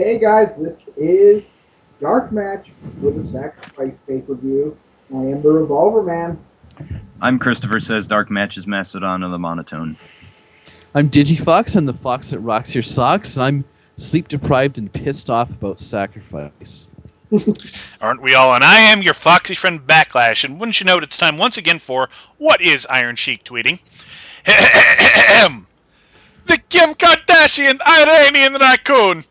Hey guys, this is DarkMatch with a Sacrifice pay-per-view. I am the Revolver Man. I'm Christopher Says DarkMatch is Mastodon of the Monotone. I'm Digifox, I'm the fox that rocks your socks, and I'm sleep-deprived and pissed off about Sacrifice. Aren't we all? And I am your foxy friend Backlash, and wouldn't you know it, it's time once again for What is Iron Sheik tweeting? The Kim Kardashian Iranian raccoon.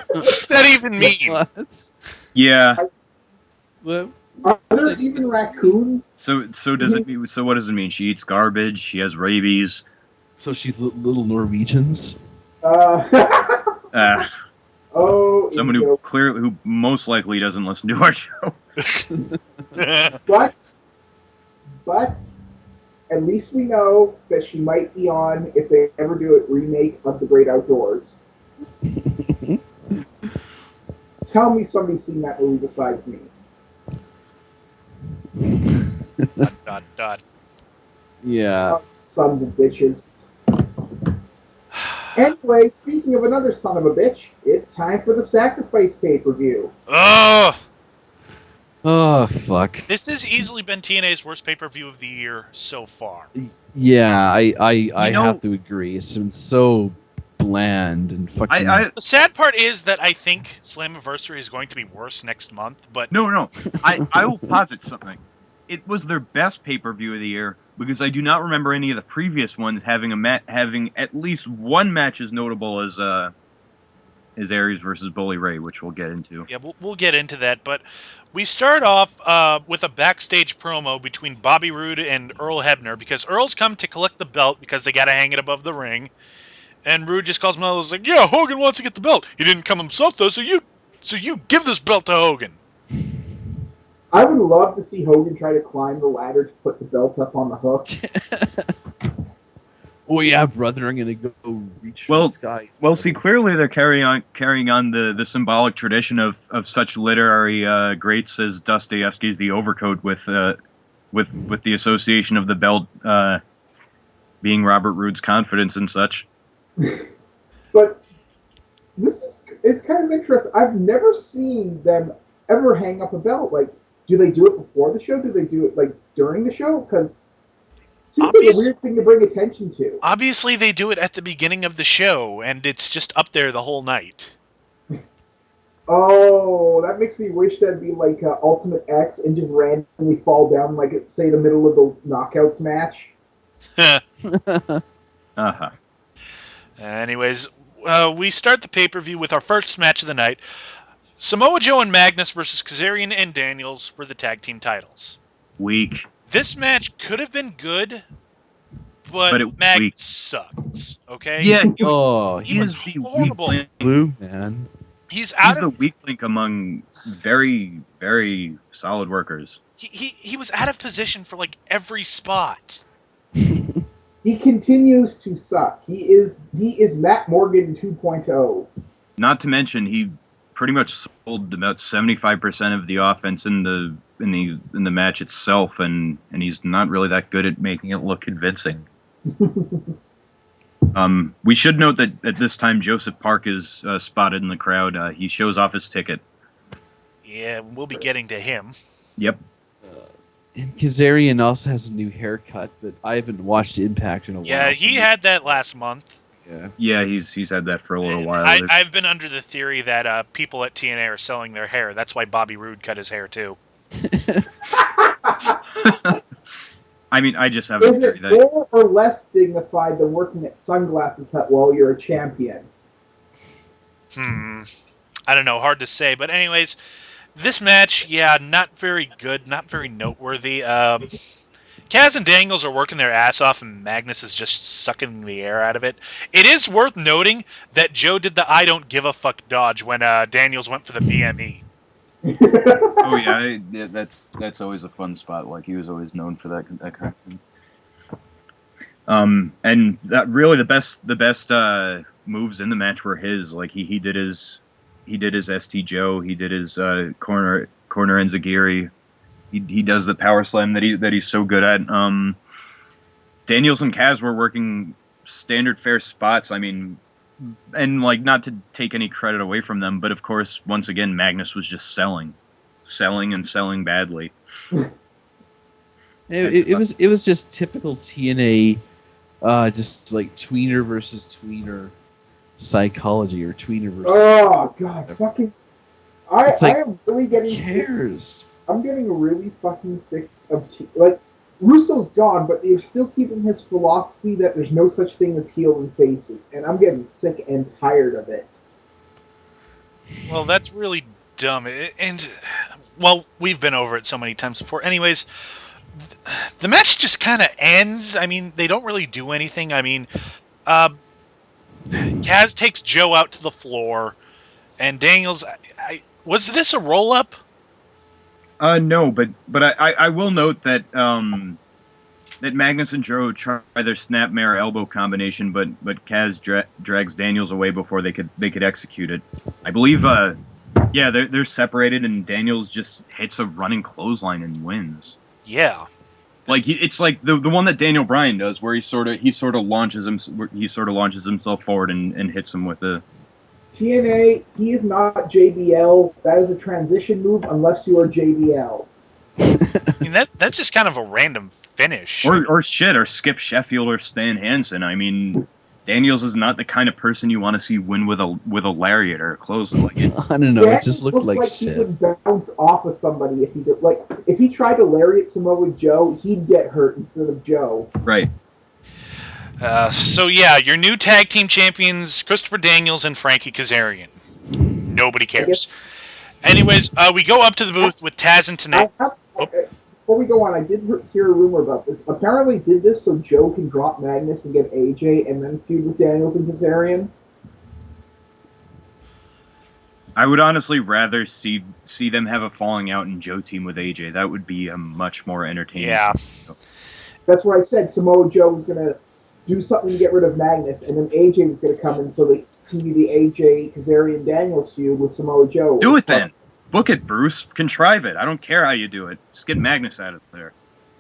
What's that even mean? What? Yeah. What? Are there even raccoons? So does it mean? So what does it mean? She eats garbage. She has rabies. So she's little Norwegians? Oh, Someone who most likely doesn't listen to our show. But at least we know that she might be on if they ever do a remake of The Great Outdoors. Tell me somebody's seen that movie besides me. Dot. Yeah. Sons of bitches. Anyway, speaking of another son of a bitch, it's time for the Sacrifice pay-per-view. Oh, Fuck. this has easily been TNA's worst pay-per-view of the year so far. Yeah, I have to agree. It's been so bland and fucking... The sad part is that I think Slammiversary is going to be worse next month, but... No. I will posit something. It was their best pay-per-view of the year because I do not remember any of the previous ones having having at least one match as notable as Aries versus Bully Ray, which we'll get into. Yeah, we'll get into that, but we start off with a backstage promo between Bobby Roode and Earl Hebner because Earl's come to collect the belt because they got to hang it above the ring, and Roode just calls him out. He's like, "Yeah, Hogan wants to get the belt. He didn't come himself though, so you give this belt to Hogan." I would love to see Hogan try to climb the ladder to put the belt up on the hook. Oh yeah, brother, I'm gonna go reach for the sky. Well, see, clearly they're carrying on the symbolic tradition of such literary greats as Dostoevsky's The Overcoat with the association of the belt being Robert Roode's confidence and such. But it's kind of interesting. I've never seen them ever hang up a belt. Like, do they do it before the show? Do they do it like during the show? Because it seems like a weird thing to bring attention to. Obviously, they do it at the beginning of the show, and it's just up there the whole night. Oh, that makes me wish that'd be like Ultimate X and just randomly fall down, like at, say, the middle of the Knockouts match. Uh-huh. Anyways, we start the pay-per-view with our first match of the night. Samoa Joe and Magnus versus Kazarian and Daniels for the tag team titles. Weak. This match could have been good, but Magnus sucked. Okay. Yeah. He was horrible. Blue man. He's the weak link among very, very solid workers. He was out of position for like every spot. He continues to suck. He is Matt Morgan 2.0. Not to mention he pretty much sold about 75% of the offense in the match itself, and he's not really that good at making it look convincing. We should note that at this time Joseph Park is spotted in the crowd. He shows off his ticket. Yeah, we'll be getting to him. Yep. And Kazarian also has a new haircut, but I haven't watched Impact in a while. Yeah, he had that last month. Yeah, he's had that for a little while. I've been under the theory that people at TNA are selling their hair. That's why Bobby Roode cut his hair too. I mean, I just have a theory that... Is it more or less dignified than working at Sunglasses Hut while you're a champion? I don't know. Hard to say. But anyways, this match, not very good. Not very noteworthy. Kaz and Daniels are working their ass off, and Magnus is just sucking the air out of it. It is worth noting that Joe did the I don't give a fuck dodge when Daniels went for the BME. Oh yeah, that's always a fun spot. Like, he was always known for that kind of thing. And that really the best moves in the match were his. Like, he did his ST Joe, he did his corner enziguri. He does the power slam that he's so good at. Daniels and Kaz were working standard fare spots. I mean, and like not to take any credit away from them, but of course, once again, Magnus was just selling and selling badly. It was just typical TNA, just like tweener versus tweener psychology, or tweener versus. Oh god, fucking! It's like, I am really getting who sick. cares? I'm getting really fucking sick of like Russo's gone, but they're still keeping his philosophy that there's no such thing as heel and faces, and I'm getting sick and tired of it. Well, that's really dumb. And, well, we've been over it so many times before. Anyways, the match just kind of ends. I mean, they don't really do anything. I mean, Kaz takes Joe out to the floor, and Daniels. Was this a roll up? No, but I will note that that Magnus and Joe try their snapmare elbow combination, but Kaz drags Daniels away before they could execute it. I believe yeah, they're separated, and Daniels just hits a running clothesline and wins. Yeah. Like it's like the one that Daniel Bryan does, where he sort of launches himself forward and hits him with a. TNA, he is not JBL. That is a transition move unless you are JBL. I mean, that's just kind of a random finish. Or Skip Sheffield or Stan Hansen. I mean, Daniels is not the kind of person you want to see win with a lariat or a clothesline. I don't know. Yeah, It just looked like he shit. would bounce off of somebody if he did. Like if he tried to lariat Samoa Joe, he'd get hurt instead of Joe. Right. So yeah, your new tag team champions, Christopher Daniels and Frankie Kazarian. Nobody cares. Anyways, we go up to the booth with Taz and Tanay. Before we go on, I did hear a rumor about this. Apparently, did this so Joe can drop Magnus and get AJ, and then feud with Daniels and Kazarian. I would honestly rather see them have a falling out and Joe team with AJ. That would be a much more entertaining. Yeah. That's what I said. Samoa Joe was gonna do something to get rid of Magnus, and then AJ was going to come in so they continue the AJ Kazarian Daniels feud with Samoa Joe. Do it then. Book it, Bruce. Contrive it. I don't care how you do it. Just get Magnus out of there.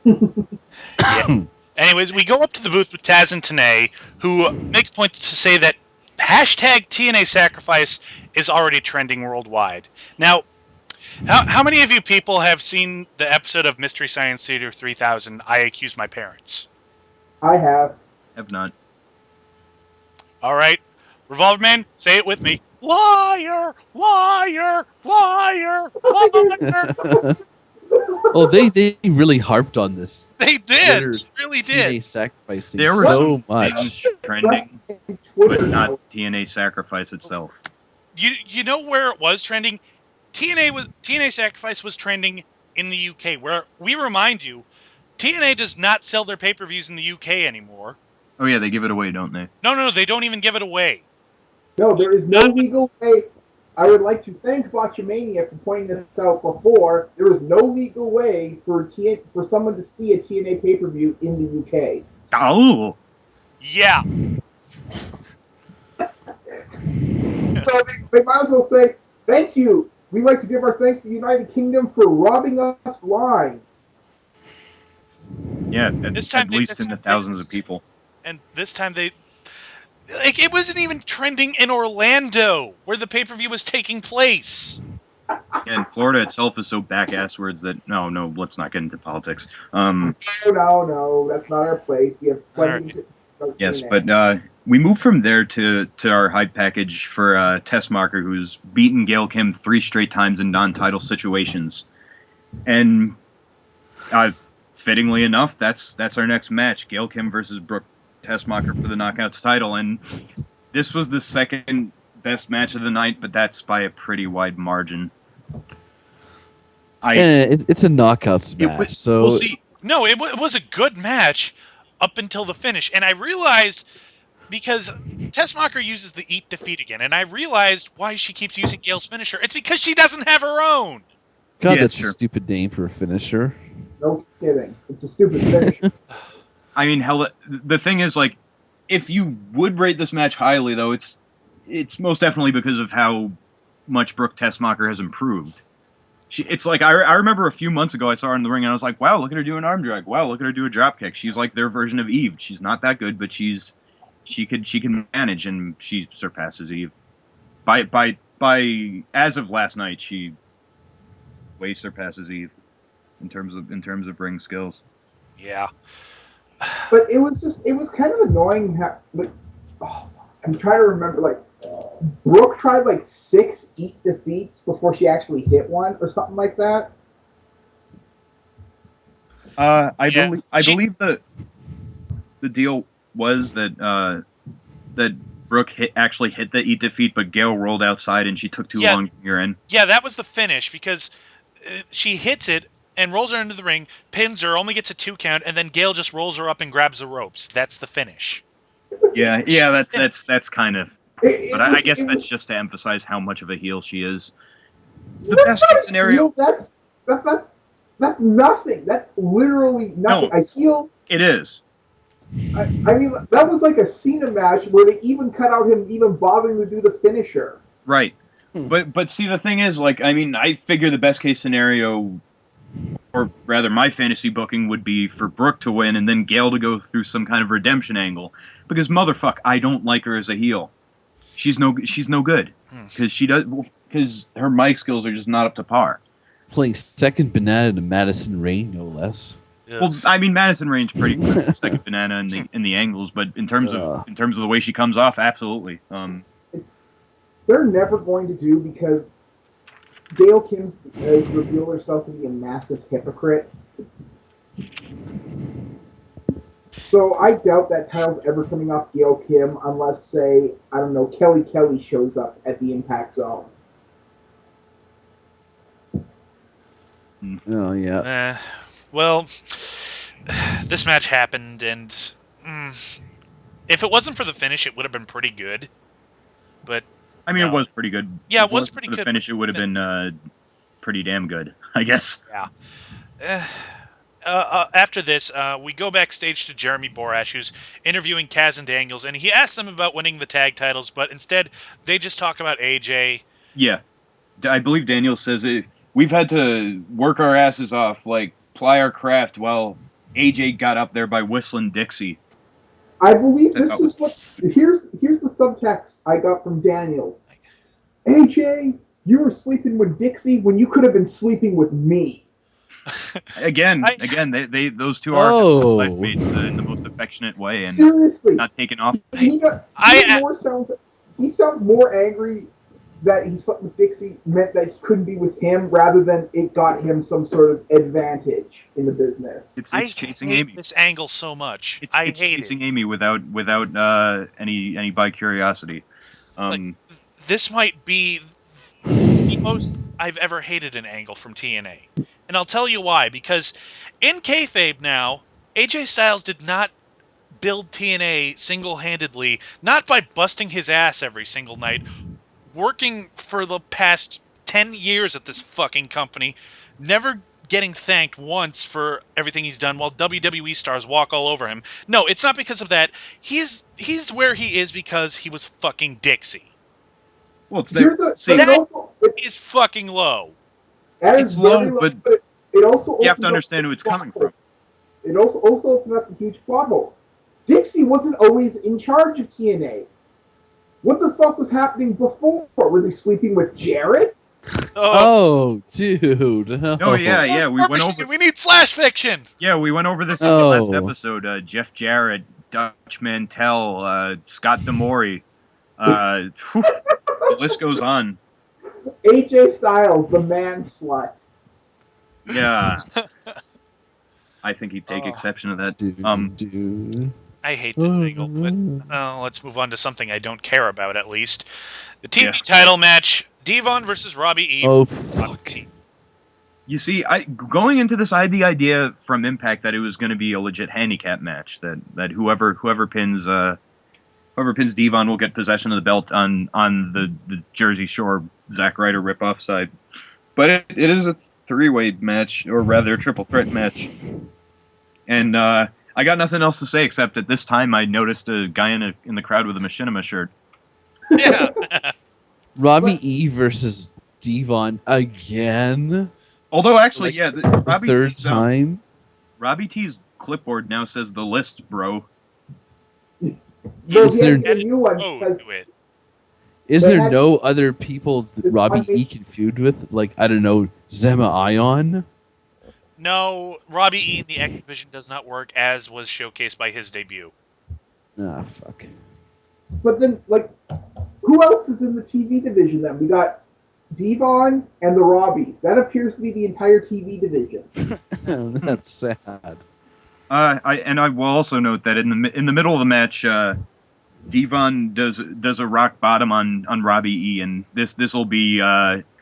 Yeah. Anyways, we go up to the booth with Taz and Tanay, who make a point to say that hashtag TNA Sacrifice is already trending worldwide. Now, how many of you people have seen the episode of Mystery Science Theater 3000, I Accuse My Parents? I have. Have not. All right. Revolver Man, say it with me. Liar! Liar! Liar! Liar! Oh, they really harped on this. They did. They really did. TNA sacrificing There were so much. Trending, but not TNA Sacrifice itself. You know where it was trending? TNA Sacrifice was trending in the UK, where we remind you, TNA does not sell their pay-per-views in the UK anymore. Oh yeah, they give it away, don't they? No, they don't even give it away. No, there is no legal way. I would like to thank Botchamania for pointing this out before. There is no legal way for someone to see a TNA pay-per-view in the UK. Oh! Yeah. So they might as well say, thank you. We'd like to give our thanks to the United Kingdom for robbing us blind. Yeah, at they least in the thousands of people. And this time it wasn't even trending in Orlando, where the pay-per-view was taking place. Yeah, and Florida itself is so back-asswards that no, let's not get into politics. No, that's not our place. We have plenty of yes, but we move from there to our hype package for Tessmacher, who's beaten Gail Kim 3 straight times in non-title situations. And fittingly enough, that's our next match, Gail Kim versus Brooke Tessmacher for the Knockouts title. And this was the second best match of the night, but that's by a pretty wide margin. It's a Knockouts match, so... We'll see. No, it was a good match up until the finish. And I realized, because Tessmacher uses the Eat Defeat again, and I realized why she keeps using Gail's finisher. It's because she doesn't have her own. God, that's a stupid name for a finisher. No kidding. It's a stupid finisher. I mean, hell, the thing is, like, if you would rate this match highly, though, it's most definitely because of how much Brooke Tessmacher has improved. It's like, I remember a few months ago I saw her in the ring, and I was like, wow, look at her do an arm drag. Wow, look at her do a drop kick. She's like their version of Eve. She's not that good, but she's she can manage, and she surpasses Eve. By as of last night, she way surpasses Eve in terms of ring skills. Yeah. But it was kind of annoying how like oh, I'm trying to remember like Brooke tried like 6 eat defeats before she actually hit one or something like that. I Yeah, believe the deal was that Brooke actually hit the eat defeat, but Gail rolled outside and she took too long to get in. Yeah, that was the finish because she hits it and rolls her into the ring, pins her, only gets a 2 count, and then Gail just rolls her up and grabs the ropes. That's the finish. Yeah, that's kind of. But I guess It that's was just to emphasize how much of a heel she is. The that's best case not a scenario. heel. That's nothing. That's literally nothing. No, A heel. it is. I mean, that was like a Cena match where they even cut out him even bothering to do the finisher. Right. But see, the thing is, like, I mean, I figure the best case scenario, or rather my fantasy booking, would be for Brooke to win and then Gail to go through some kind of redemption angle. Because motherfuck, I don't like her as a heel. She's no good. Because her mic skills are just not up to par. Playing second banana to Madison Rain, no less. Well, I mean, Madison Rain's pretty good for second banana in the angles, but in terms of the way she comes off, absolutely. They're never going to do because Gail Kim has revealed herself to be a massive hypocrite. So I doubt that title's ever coming off Gail Kim unless, say, I don't know, Kelly shows up at the Impact Zone. Oh yeah. Well, this match happened, and if it wasn't for the finish, it would have been pretty good. But I mean, no. it was pretty good. Yeah, If it was wasn't pretty for the good. finish, it would have been pretty damn good, I guess. Yeah. After this, we go backstage to Jeremy Borash, who's interviewing Kaz and Daniels, and he asks them about winning the tag titles, but instead they just talk about AJ. Yeah, I believe Daniel says we've had to work our asses off, like ply our craft, while AJ got up there by whistling Dixie. I believe That this is what here's the subtext I got from Daniels. AJ, you were sleeping with Dixie when you could have been sleeping with me. Again, they those two are life mates in the most affectionate way, and seriously, not taken off. He sounds more angry that he slept with Dixie meant that he couldn't be with him rather than it got him some sort of advantage in the business. It's chasing hate Amy. this angle so much. It's hate chasing it. Amy without any by curiosity. This might be the most I've ever hated an angle from TNA. And I'll tell you why. Because in kayfabe now, AJ Styles did not build TNA single-handedly, not by busting his ass every single night, working for the past 10 years at this fucking company, never getting thanked once for everything he's done while WWE stars walk all over him. No, it's not because of that. He's where he is because he was fucking Dixie. Well, it's Is fucking low. It's low, but it also you have to understand who it's coming from. It also opens up a huge plot hole. Dixie wasn't always in charge of TNA. What the fuck was happening before? Was he sleeping with Jarrett? Oh, dude. No. Oh yeah. We went over. We need slash fiction. Yeah, we went over this in the last episode. Jeff Jarrett, Dutch Mantell, Scott D'Amore. The list goes on. AJ Styles, the man slut. Yeah. I think he'd take exception to that. Dude. I hate this angle, but let's move on to something I don't care about, at least. The TV title match, Devon versus Robbie E. Oh, fuck. You see, going into this, I had the idea from Impact that it was going to be a legit handicap match, that whoever pins Devon will get possession of the belt on the Jersey Shore Zack Ryder ripoff side. But it is a three-way match, or rather a triple threat match. And I got nothing else to say except at this time I noticed a guy in the crowd with a Machinima shirt. Yeah. Robbie E versus Devon again. Although actually, the third time. Robbie T's clipboard now says the list, bro. No, Is he there- had to get a new one Oh, because do it. Is They there had- no other people that This Robbie one E can feud with? Like, I don't know, Zema Ion? No, Robbie E in the X Division does not work, as was showcased by his debut. Ah, fuck. but then like who else is in the TV division then? We got Devon and the Robbies. That appears to be the entire TV division. That's sad. I will also note that in the middle of the match, Devon does a rock bottom on Robbie E, and this will be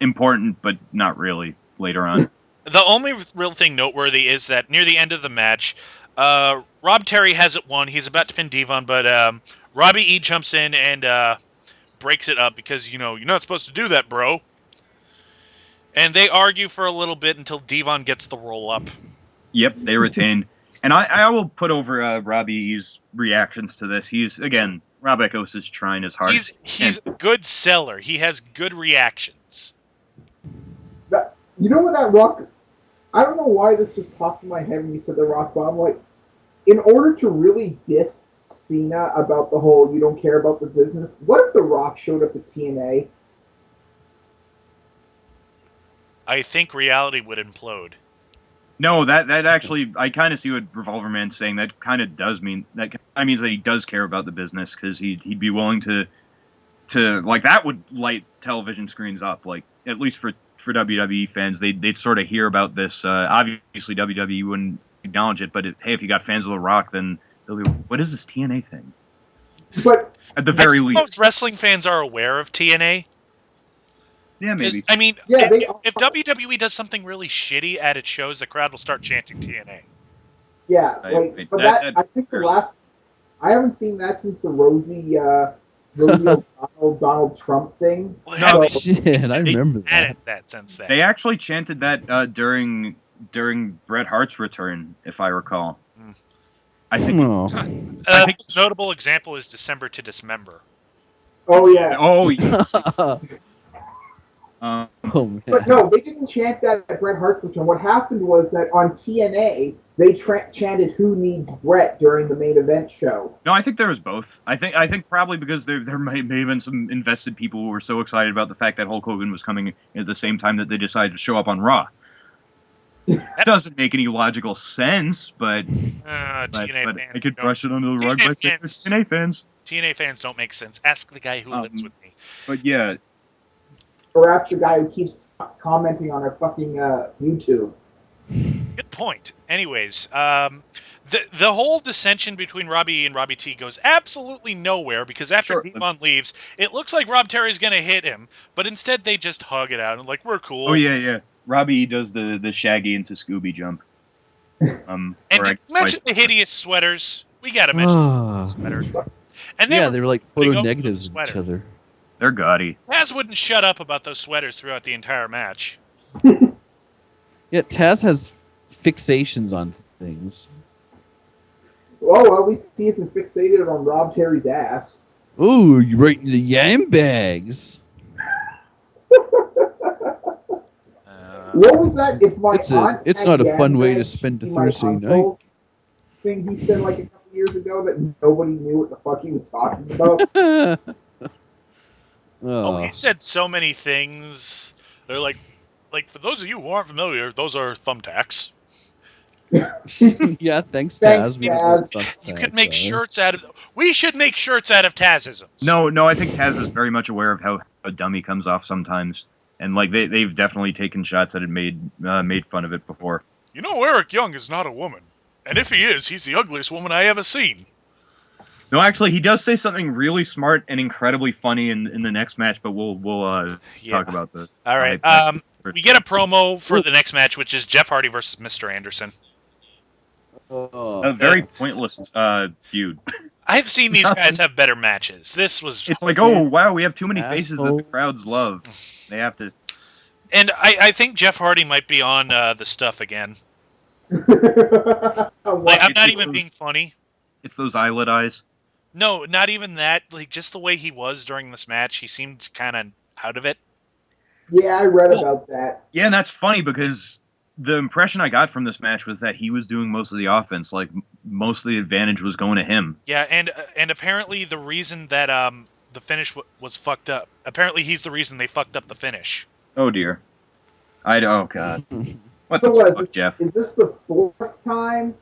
important, but not really later on. The only real thing noteworthy is that near the end of the match, Rob Terry hasn't won. He's about to pin Devon, but Robbie E jumps in and breaks it up because, you're not supposed to do that, bro. And they argue for a little bit until Devon gets the roll up. Yep, they retain. And I will put over Robbie E's reactions to this. He's, again, Rob Echoes is trying his hard. He's a good seller. He has good reactions. You know what that rock? I don't know why this just popped in my head when you said the rock bottom. Like, in order to really diss Cena about the whole "you don't care about the business," what if the Rock showed up at TNA? I think reality would implode. No, that actually, I kind of see what Revolver Man's saying. That kind of does mean that kind of means that he does care about the business, because he'd be willing to like, that would light television screens up. Like, at least for WWE fans, they'd sort of hear about this. Obviously, WWE wouldn't acknowledge it, but hey, if you got fans of The Rock, then they'll be, what is this TNA thing? But At the very least, Most wrestling fans are aware of TNA. yeah, maybe. I mean, Yeah, if WWE does something really shitty at its shows, the crowd will start chanting TNA. yeah, Right. but That I think the last I haven't seen that since the Rosie Donald Trump thing. Well, No, So, Shit, I remember added that. that since then. They actually chanted that during Bret Hart's return, if I recall. Mm. I think. Oh. I think- The most notable example is December to Dismember. oh yeah, Oh, yeah. Oh, man. but no, they didn't chant that at Bret Hart's return. What happened was that on TNA they chanted "Who needs Bret" during the main event show. No, I think there was both. I think probably because there may have been some invested people who were so excited about the fact that Hulk Hogan was coming at the same time that they decided to show up on Raw. That doesn't make any logical sense, but TNA fans I could don't- brush it under the rug TNA by saying fans- TNA fans. TNA fans don't make sense. Ask the guy who lives with me. But yeah, Or ask the guy who keeps commenting on our fucking YouTube. Good point. Anyways, the whole dissension between Robbie E and Robbie T goes absolutely nowhere because after Sure. Devon leaves, it looks like Rob Terry's going to hit him, but instead they just hug it out and like, we're cool. oh yeah. Robbie does the Shaggy into Scooby jump. And or to mention the hideous sweaters, we got to mention the sweater. And Yeah, they were like putting photo over negatives the of each sweater. other. they're gaudy. Taz wouldn't shut up about those sweaters throughout the entire match. Yeah, Taz has fixations on things. Oh, well, at least he isn't fixated on Rob Terry's ass. Ooh, you're right in the yam bags. What was that? If my aunt it's had not a yam fun way to bags, spend a she'd be my Thursday uncle night. Thing he said like a couple years ago that nobody knew what the fuck he was talking about. Oh, he said so many things. They're like for those of you who aren't familiar, those are thumbtacks. Yeah, thanks, Thanks, Taz. Taz. You could make shirts out of. We should make shirts out of Tazisms. No, I think Taz is very much aware of how a dummy comes off sometimes, and like they've definitely taken shots that had made fun of it before. You know, Eric Young is not a woman, and if he is, he's the ugliest woman I ever seen. No, actually, he does say something really smart and incredibly funny in the next match, but we'll talk about this. All right. We get a promo for the next match, which is Jeff Hardy versus Mr. Anderson. A very pointless feud. I've seen these guys have better matches. This was. It's like, oh wow, we have too many faces that the Assholes. crowds love. They have to. And I think Jeff Hardy might be on the stuff again. What? I'm not even being funny. It's those eyelid eyes. No, not even that. Like, just the way he was during this match, he seemed kind of out of it. Yeah, I read about that. Yeah, and that's funny because the impression I got from this match was that he was doing most of the offense. Like most of the advantage was going to him. Yeah, and apparently the reason that the finish was fucked up. Apparently he's the reason they fucked up the finish. Oh dear. Oh god. What So the what is fuck, this? Jeff? Is this the fourth time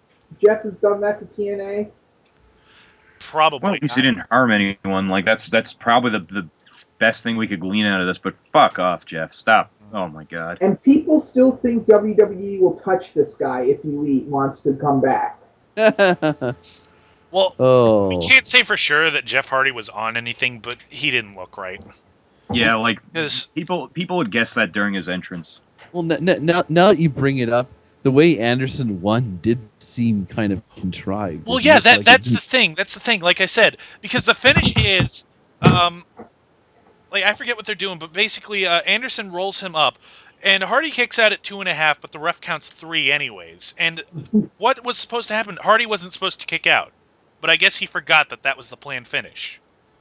Jeff has done that to TNA? Probably. Well, at least he didn't harm anyone. Like that's probably the best thing we could glean out of this. But fuck off, Jeff. Stop. Oh my god. And people still think WWE will touch this guy if he wants to come back. Well, Oh. we can't say for sure that Jeff Hardy was on anything, but he didn't look right. Yeah, like 'Cause- people would guess that during his entrance. Well, now that you bring it up, the way Anderson won did seem kind of contrived. Well, It yeah, looked like that's it- the thing. That's the thing. Like I said, because the finish is, like I forget what they're doing, but basically, Anderson rolls him up, and Hardy kicks out at 2.5, but the ref counts 3 anyways. And what was supposed to happen? Hardy wasn't supposed to kick out, but I guess he forgot that was the planned finish.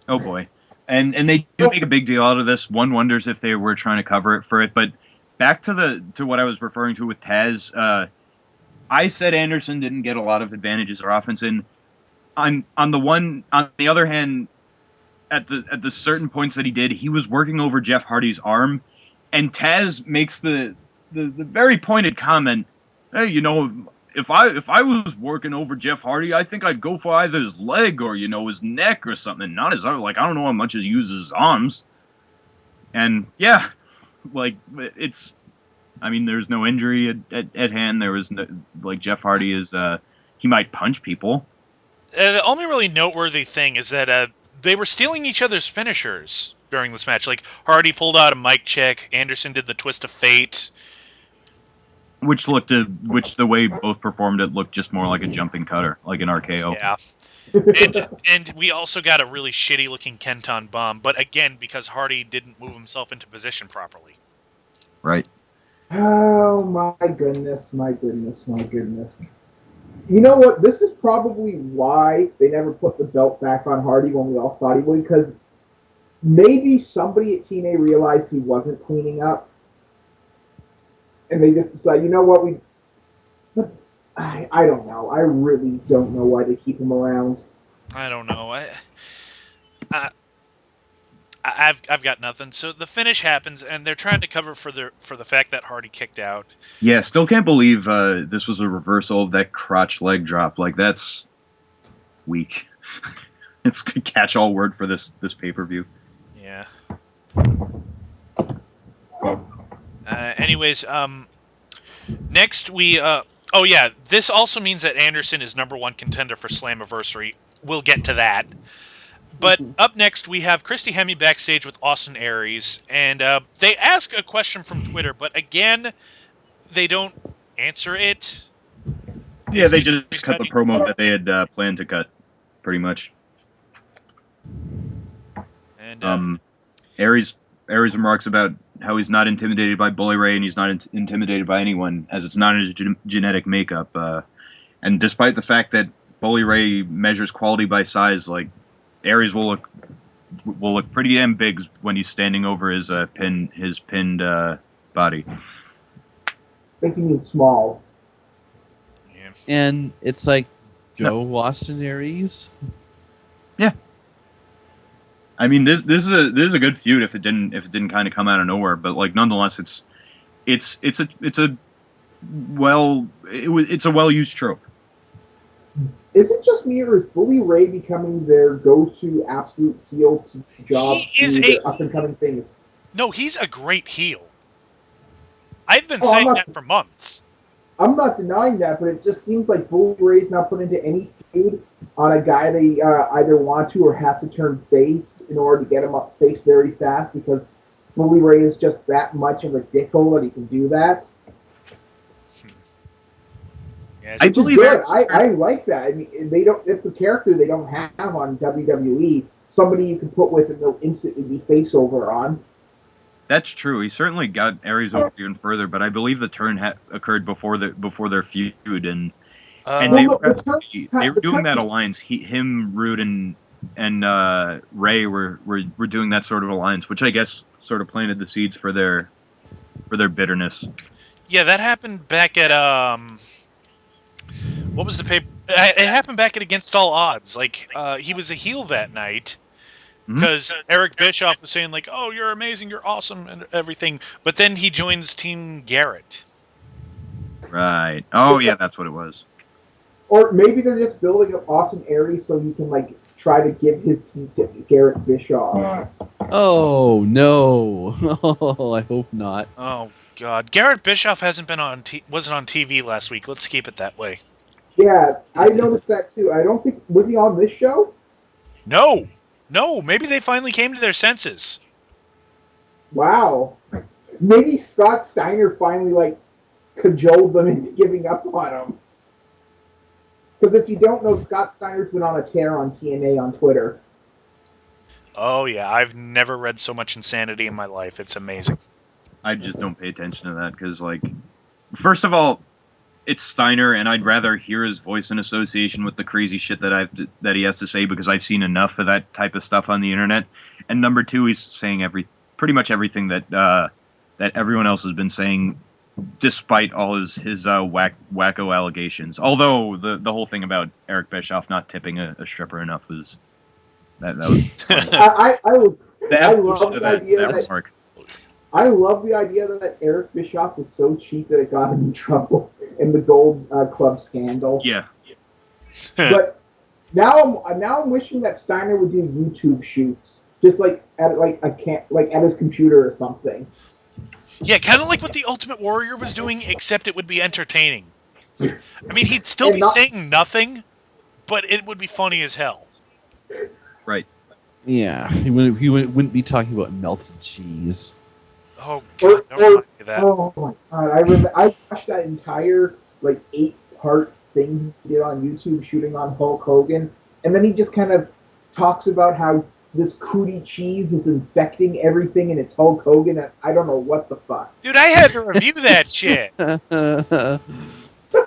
Oh boy. And they do make a big deal out of this. One wonders if they were trying to cover it for it. But back to what I was referring to with Taz, I said Anderson didn't get a lot of advantages or offense in. On the other hand, at the certain points that he did, he was working over Jeff Hardy's arm, and Taz makes the very pointed comment, "Hey, if I was working over Jeff Hardy, I think I'd go for either his leg or his neck or something, not his arm. Like I don't know how much he uses his arms." And yeah, like it's. I mean, there's no injury at hand. There was no, like Jeff Hardy is. He might punch people. The only really noteworthy thing is that they were stealing each other's finishers during this match. Like Hardy pulled out a mic check, Anderson did the twist of fate. Which the way both performed it looked just more like a jumping cutter, like an RKO. Yeah. And we also got a really shitty looking Kenton bomb, but again, because Hardy didn't move himself into position properly. Right. Oh my goodness, my goodness, my goodness. You know what? This is probably why they never put the belt back on Hardy when we all thought he would, because maybe somebody at TNA realized he wasn't cleaning up, and they just decided, you know what, I don't know. I really don't know why they keep him around. I don't know. I've got nothing. So the finish happens, and they're trying to cover for the fact that Hardy kicked out. Yeah, still can't believe this was a reversal of that crotch leg drop. Like that's weak. It's a catch-all word for this pay-per-view. Yeah. Anyways, next we oh yeah, this also means that Anderson is #1 contender for Slammiversary. We'll get to that. But up next, we have Christy Hemme backstage with Austin Aries, and they ask a question from Twitter, but again, they don't answer it. Yeah, they just cut the promo that they had planned to cut, pretty much. And Aries remarks about how he's not intimidated by Bully Ray and he's not intimidated by anyone, as it's not in his genetic makeup. And despite the fact that Bully Ray measures quality by size, like Aries will look pretty damn big when he's standing over his pinned body. I think he means small. yeah. And it's like, go Austin Aries. Yeah. I mean, this is a good feud if it didn't kind of come out of nowhere, but like nonetheless, it's a well used trope. Is it just me, or is Bully Ray becoming their go-to absolute heel to job He is to their up-and-coming things? No, he's a great heel. I've been saying that for months. I'm not denying that, but it just seems like Bully Ray's not put into any feud on a guy they either want to or have to turn face in order to get him up face very fast, because Bully Ray is just that much of a dickhole that he can do that. Yeah, I Which is believe good. Aries- I like that. I mean, they don't. It's a character they don't have on WWE. Somebody you can put with and they'll instantly be face over on. That's true. He certainly got Aries over even further, but I believe the turn occurred before their feud, and they Well, were doing that alliance. Him, Rude, and Ray were doing that sort of alliance, which I guess sort of planted the seeds for their bitterness. Yeah, that happened back at what was the paper? It happened back at Against All Odds. Like, he was a heel that night Mhm. because Eric Bischoff was saying like, "Oh, you're amazing, you're awesome," and everything. But then he joins Team Garrett. Right. Oh yeah, that's what it was. Or maybe they're just building up Austin Aries so he can like try to give his heat to Garrett Bischoff. Oh no! Oh, I hope not. Oh God, Garrett Bischoff hasn't been wasn't on TV last week. Let's keep it that way. Yeah, I noticed that too. I don't think was he on this show? No, no. Maybe they finally came to their senses. Wow. Maybe Scott Steiner finally like cajoled them into giving up on him. Because if you don't know, Scott Steiner's been on a tear on TNA on Twitter. Oh yeah, I've never read so much insanity in my life. It's amazing. I just don't pay attention to that because, like, first of all, it's Steiner, and I'd rather hear his voice in association with the crazy shit that he has to say because I've seen enough of that type of stuff on the internet. And number two, he's saying pretty much everything that everyone else has been saying, despite all his wacko allegations. Although the whole thing about Eric Bischoff not tipping a stripper enough was that was funny. The I evolution love of the idea that that remark. I love the idea that Eric Bischoff is so cheap that it got him in trouble in the Gold Club scandal. Yeah. But now I'm wishing that Steiner would do YouTube shoots, just like at at his computer or something. Yeah, kind of like what the Ultimate Warrior was doing, except it would be entertaining. I mean, he'd still And be not saying nothing, but it would be funny as hell. Right. Yeah, he wouldn't be talking about melted cheese. Oh God, don't remind me of that. oh my god, I watched that entire like 8-part thing he did on YouTube shooting on Hulk Hogan, and then he just kind of talks about how this cootie cheese is infecting everything and it's Hulk Hogan and I don't know what the fuck. Dude, I had to review that shit.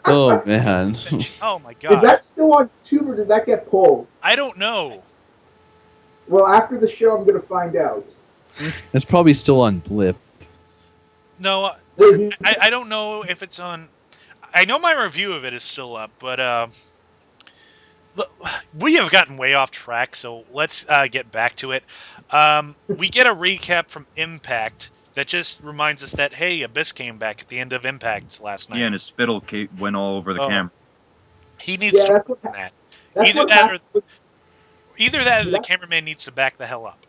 Oh man. Oh my Is God, that still on YouTube or did that get pulled? I don't know. Well, after the show, I'm gonna find out. It's probably still on Blip. No, Wait, he, I don't know if it's on. I know my review of it is still up, but look, we have gotten way off track, so let's get back to it. We get a recap from Impact that just reminds us that, hey, Abyss came back at the end of Impact last Yeah, night. and his spittle went all over the Oh, camera. he needs yeah, to work on that. that's Either what that or happened. the That, cameraman needs to back the hell up.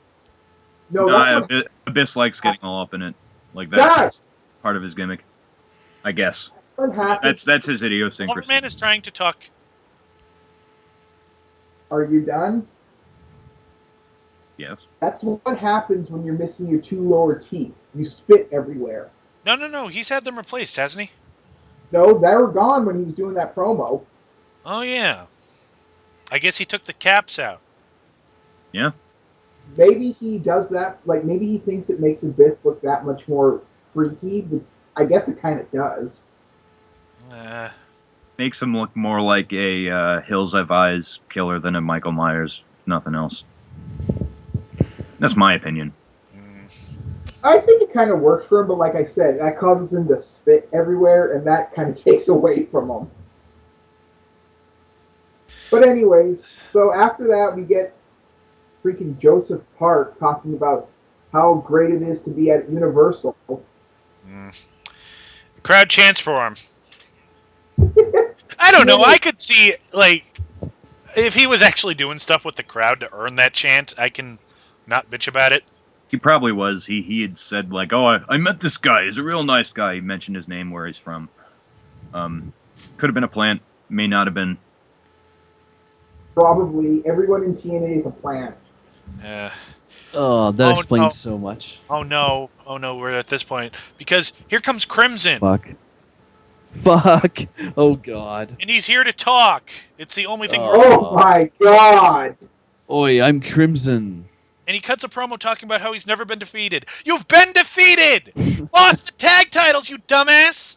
no, that's Nah, what. Abyss likes getting all up in it. Like Guys, that's part of his gimmick, I guess. what happened? That's his idiosyncrasy. Silverman is trying to talk. Are you done? Yes. That's what happens when you're missing your 2 lower teeth. You spit everywhere. No, no, no. He's had them replaced, hasn't he? No, they were gone when he was doing that promo. Oh yeah. I guess he took the caps out. Yeah. Maybe he does that. Like maybe he thinks it makes Abyss look that much more freaky. But I guess it kind of does. Makes him look more like a Hills Have Eyes killer than a Michael Myers. If nothing else. That's my opinion. I think it kind of works for him, but like I said, that causes him to spit everywhere, and that kind of takes away from him. But anyways, so after that, we get freaking Joseph Park talking about how great it is to be at Universal. Crowd chants for him. I don't know. I could see like if he was actually doing stuff with the crowd to earn that chant. I can not bitch about it. He probably was. He had said like, "Oh, I met this guy. He's a real nice guy." He mentioned his name, where he's from. Could have been a plant. May not have been. Probably everyone in TNA is a plant. Oh, that Oh, explains no. so much. Oh no! Oh no! We're at this point because here comes Crimson, Fuck. Oh god. and he's here to talk. It's the only thing. Oh my god! Oi, I'm Crimson. And he cuts a promo talking about how he's never been defeated. You've been defeated. Lost the tag titles, you dumbass.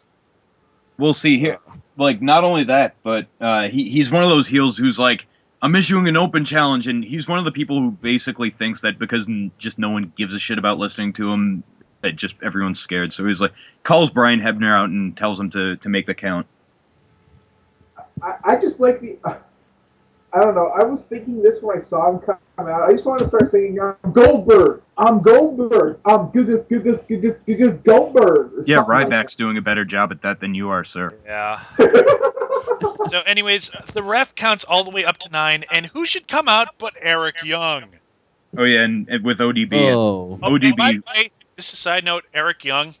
We'll see here. Like, not only that, but he's one of those heels who's like, I'm issuing an open challenge, and he's one of the people who basically thinks that because just no one gives a shit about listening to him, that just everyone's scared. So he's like, calls Brian Hebner out and tells him to make the count. I just like the. I don't know. I was thinking this when I saw him come out. I just want to start singing, "I'm Goldberg, I'm Goldberg, I'm Goldberg." Or Yeah, something Ryback's doing a better job at that than you are, sir. Yeah. like So, anyways, the ref counts all the way up to 9, and who should come out but Eric Young? Oh yeah, and with ODB, Oh, Oh, and by ODB, the way, just a side note, Eric Young,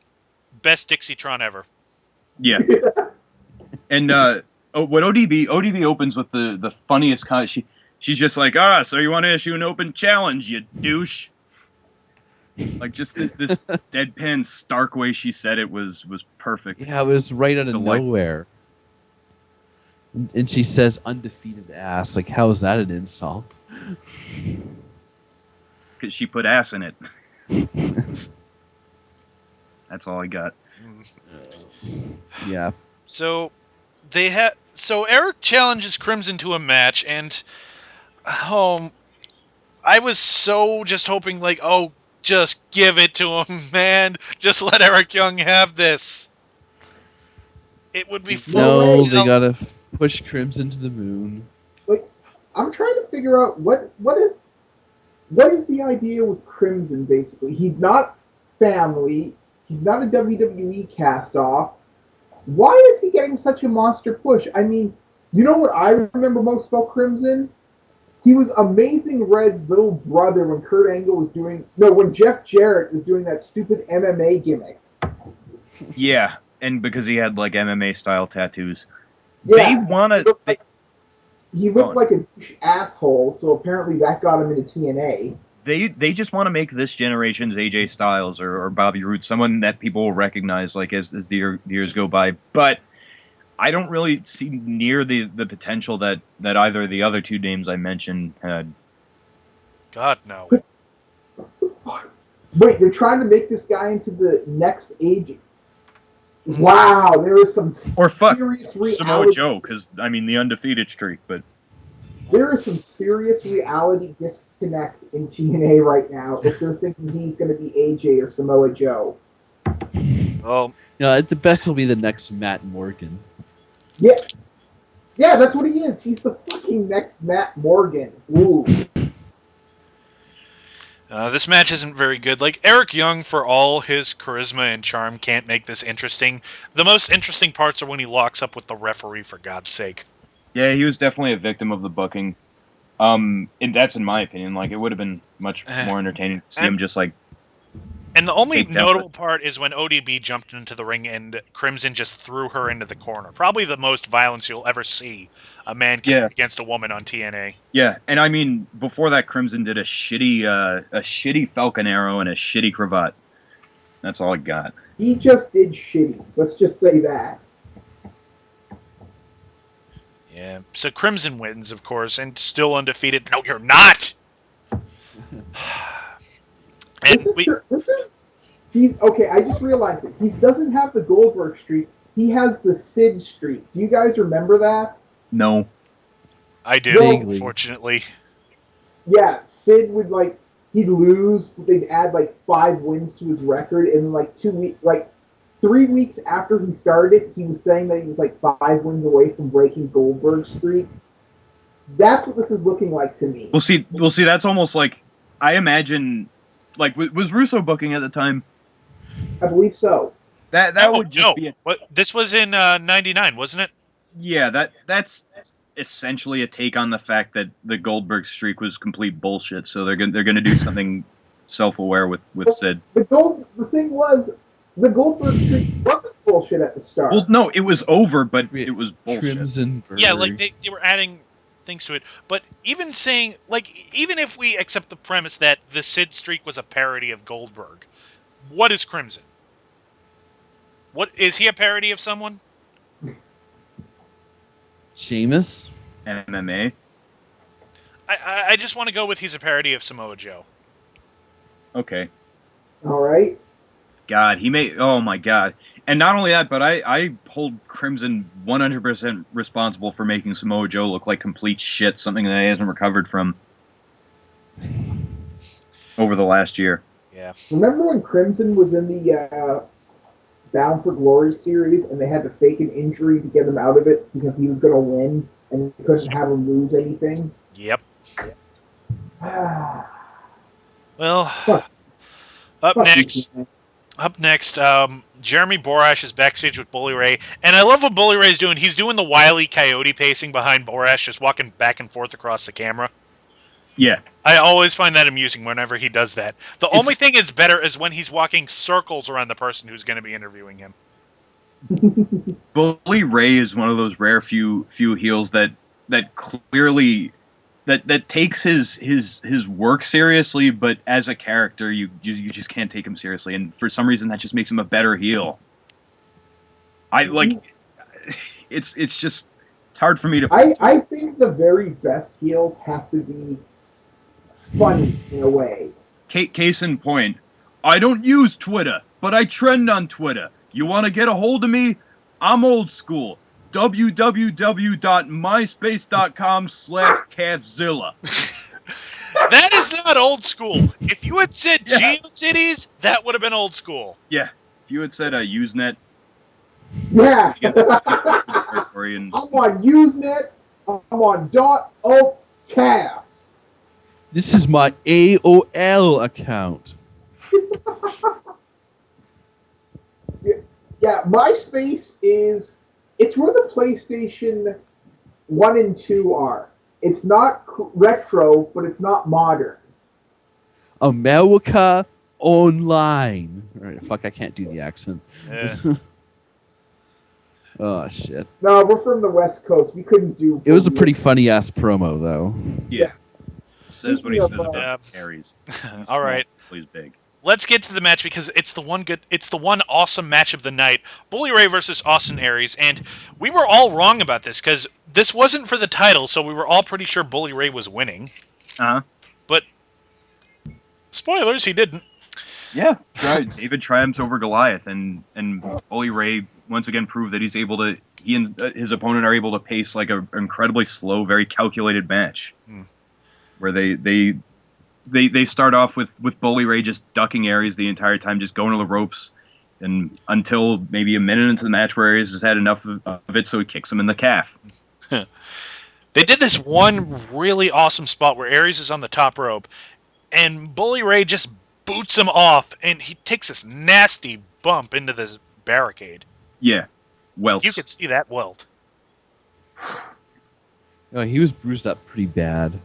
best Dixietron ever. yeah, and what ODB opens with the funniest kind. She's just like, so you want to issue an open challenge, you douche. Like just this deadpan stark way she said it was perfect. yeah, it was right out of Delightful. nowhere. And she says undefeated ass. Like, how is that an insult? Because she put ass in it. That's all I got. Yeah. So Eric challenges Crimson to a match, and I was so just hoping, like, oh, just give it to him, man. Just let Eric Young have this. It would be fun. No, they gotta push Crimson to the moon. I'm trying to figure out what is the idea with Crimson. Basically, he's not family. He's not a WWE cast off. Why is he getting such a monster push? I mean, you know what I remember most about Crimson? He was Amazing Red's little brother when Kurt Angle was when Jeff Jarrett was doing that stupid MMA gimmick. Yeah, and because he had like MMA style tattoos. Yeah, They wanna. he looked like a douche asshole, so apparently that got him into TNA. They just want to make this generation's AJ Styles or Bobby Roode someone that people will recognize like as the years go by. But I don't really see near the potential that either of the other two names I mentioned had. God, no. Wait, they're trying to make this guy into the next age. Wow, there is some Or fuck, serious reality. Samoa Joe, because I mean the undefeated streak, but there is some serious reality disconnect in TNA right now if they're thinking he's going to be AJ or Samoa Joe. Well, At the best, he'll be the next Matt Morgan. Yeah, that's what he is. He's the fucking next Matt Morgan. Ooh. This match isn't very good. Like, Eric Young, for all his charisma and charm, can't make this interesting. The most interesting parts are when he locks up with the referee, for God's sake. yeah, he was definitely a victim of the booking. And that's in my opinion. Like it would have been much more entertaining to see him just like. And the only take notable part is when ODB jumped into the ring and Crimson just threw her into the corner. Probably the most violence you'll ever see a man commit against a woman on TNA. Yeah, and I mean before that, Crimson did a shitty Falcon Arrow and a shitty cravat. That's all I got. He just did shitty. Let's just say that. Yeah. So Crimson wins, of course, and still undefeated. No, you're not. He's okay. I just realized it. He doesn't have the Goldberg streak. He has the Sid streak. Do you guys remember that? No. I do, unfortunately. Yeah, Sid would he'd lose. They'd add 5 wins to his record, and 3 weeks after he started, he was saying that he was 5 wins away from breaking Goldberg's streak. That's what this is looking like to me. We'll see. That's almost like I imagine. Like, was Russo booking at the time? I believe so. That would just be. This was in '99, wasn't it? Yeah, that's essentially a take on the fact that the Goldberg streak was complete bullshit. So they're gonna do something self-aware with Sid. The thing was, the Goldberg streak wasn't bullshit at the start. Well, no, it was over, but it was bullshit. Crimson. Yeah, they were adding things to it. But even saying, even if we accept the premise that the Sid streak was a parody of Goldberg, what is Crimson? What is he a parody of someone? Sheamus? MMA? I just want to go with he's a parody of Samoa Joe. Okay. All right. God, oh my God. And not only that, but I hold Crimson 100% responsible for making Samoa Joe look like complete shit, something that he hasn't recovered from over the last year. Yeah. Remember when Crimson was in the Bound for Glory series and they had to fake an injury to get him out of it because he was going to win and they couldn't have him lose anything? Yep. Fuck, Well, fuck up you, next, man. Jeremy Borash is backstage with Bully Ray, and I love what Bully Ray's doing. He's doing the Wile E. Coyote pacing behind Borash, just walking back and forth across the camera. Yeah. I always find that amusing whenever he does that. The It's- only thing that's better is when he's walking circles around the person who's going to be interviewing him. Bully Ray is one of those rare few heels that clearly that takes his work seriously, but as a character, you just can't take him seriously, and for some reason that just makes him a better heel. I like it's just it's hard for me to. I think the very best heels have to be funny in a way. Case in point, I don't use Twitter, but I trend on Twitter. You want to get a hold of me? I'm old school. www.myspace.com/Cavzilla. That is not old school. If you had said Yeah. GeoCities, that would have been old school. Yeah. If you had said Usenet, Yeah. get territory and I'm on Usenet. I'm on .altcast. This is my AOL account. Yeah, MySpace it's where the PlayStation 1 and 2 are. It's not retro, but it's not modern. America Online. All right, fuck, I can't do the accent. Yeah. Oh shit! No, we're from the West Coast. We couldn't do. It was a pretty funny ass promo though. yeah. Says what he Speaking says of, about Aries. He's All right. small, plays big. Let's get to the match because it's the one awesome match of the night. Bully Ray versus Austin Aries, and we were all wrong about this because this wasn't for the title, so we were all pretty sure Bully Ray was winning. Uh-huh. But spoilers, he didn't. Yeah, David triumphs over Goliath, and Bully Ray once again proved that he's able to. He and his opponent are able to pace like an incredibly slow, very calculated match, where they start off with Bully Ray just ducking Aries the entire time, just going to the ropes, and until maybe a minute into the match where Aries has had enough of it, so he kicks him in the calf. They did this one really awesome spot where Aries is on the top rope, and Bully Ray just boots him off, and he takes this nasty bump into the barricade. Yeah, welts. You could see that welt. Oh, he was bruised up pretty bad.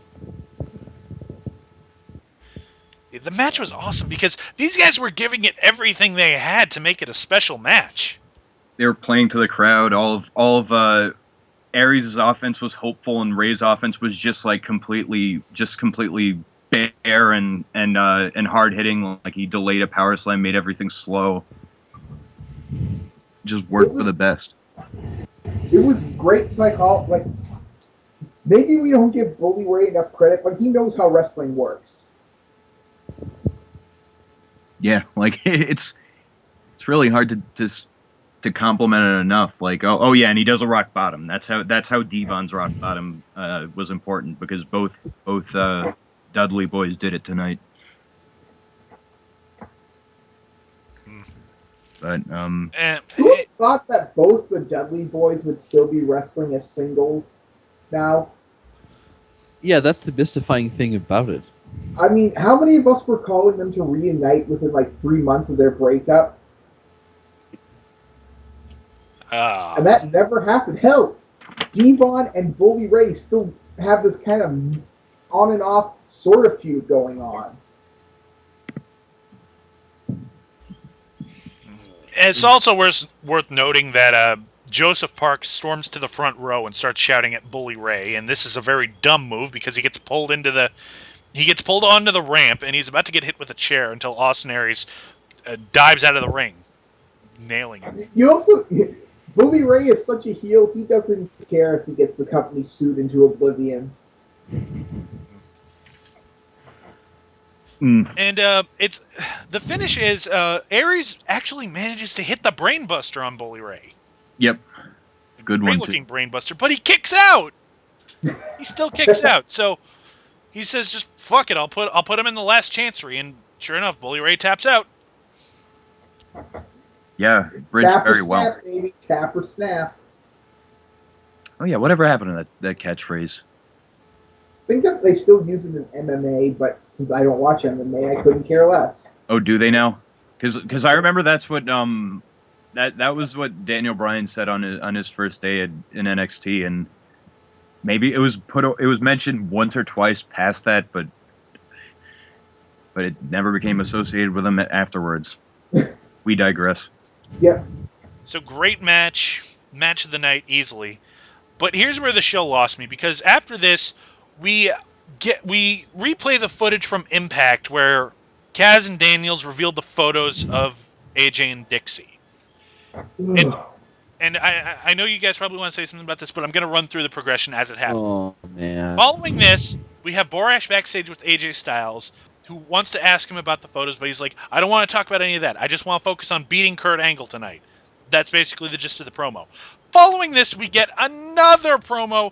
The match was awesome because these guys were giving it everything they had to make it a special match. They were playing to the crowd. All of Aries' offense was hopeful, and Ray's offense was just like completely bare and hard hitting. Like he delayed a power slam, made everything slow. Just worked for the best. It was great psychology. Like maybe we don't give Bully Ray enough credit, but he knows how wrestling works. Yeah, like it's really hard to compliment it enough. Like oh yeah, and he does a rock bottom. That's how Devon's rock bottom was important because both Dudley boys did it tonight. But Who thought that both the Dudley boys would still be wrestling as singles now? Yeah, that's the mystifying thing about it. I mean, how many of us were calling them to reunite within like 3 months of their breakup? And that never happened. Hell, Devon and Bully Ray still have this kind of on and off sort of feud going on. It's also worth noting that Joseph Park storms to the front row and starts shouting at Bully Ray, and this is a very dumb move because he gets pulled onto the ramp, and he's about to get hit with a chair until Austin Aries dives out of the ring, nailing him. You also, Bully Ray is such a heel, he doesn't care if he gets the company sued into oblivion. And it's the finish is Aries actually manages to hit the brainbuster on Bully Ray. Yep, good one. Great-looking brainbuster, but he kicks out. He still kicks out. So he says, "Just fuck it. I'll put him in the last chancery." And Sure enough, Bully Ray taps out. Yeah, bridged Tap or very well. snap, baby. Tap or snap. Oh yeah, whatever happened to that catchphrase? I think that they still use it in MMA, but since I don't watch MMA, I couldn't care less. Oh, do they now? Because I remember that's what that was what Daniel Bryan said on his first day in NXT, and maybe it was mentioned once or twice past that, but it never became associated with him afterwards. We digress. Yep. So great match of the night easily. But here's where the show lost me, because after this, we replay the footage from Impact where Kaz and Daniels revealed the photos of AJ and Dixie. And Ugh. and I know you guys probably want to say something about this, but I'm going to run through the progression as it happened. Oh man. Following this, we have Borash backstage with AJ Styles, who wants to ask him about the photos, but he's like, I don't want to talk about any of that. I just want to focus on beating Kurt Angle tonight. That's basically the gist of the promo. Following this, we get another promo